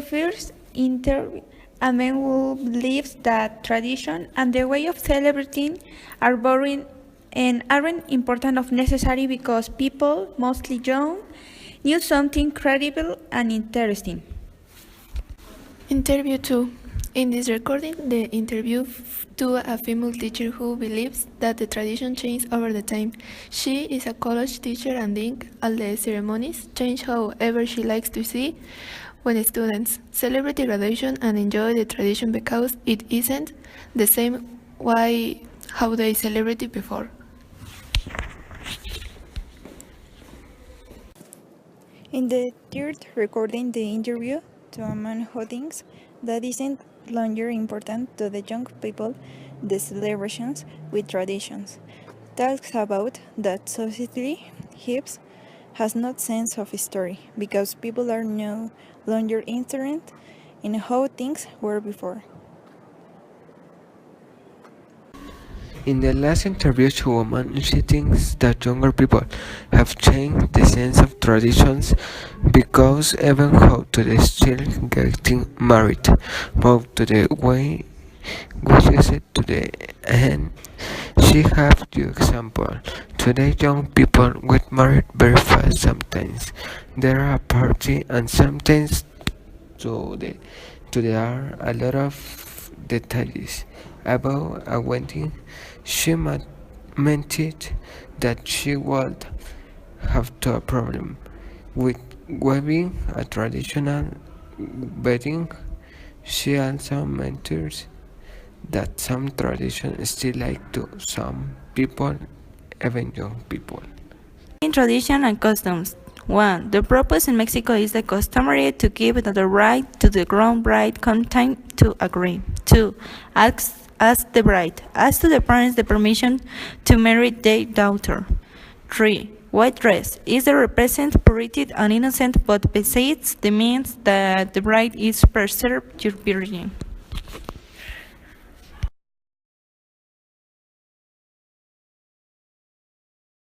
first interview, a man who believes that tradition and the way of celebrating are boring and aren't important or necessary because people, mostly young, knew something credible and interesting. Interview 2. In this recording, the interview to a female teacher who believes that the tradition changes over the time. She is a college teacher and think all the ceremonies change however she likes to see when students celebrate the graduation and enjoy the tradition because it isn't the same way how they celebrated before. In the third recording, the interview to a man who thinks that isn't longer important to the young people, the celebrations with traditions, talks about that society hips has no sense of history because people are no longer interested in how things were before. In the last interview to a woman, she thinks that younger people have changed the sense of traditions because even how to the still getting married, both to the way we use it to the end. She have the example. Today young people get married very fast sometimes. There are a party and sometimes there are a lot of details about a wedding. She meant it that she would have a problem with weaving a traditional wedding. She also mentions that some traditions still like to some people, even young people. In tradition and customs. 1. The purpose in Mexico is the customary to give the right to the groom bride time to agree. 2. Ask the bride. Ask to the parents the permission to marry their daughter. 3. White dress is the represent purity and innocence, but besides the means that the bride is preserved your virgin.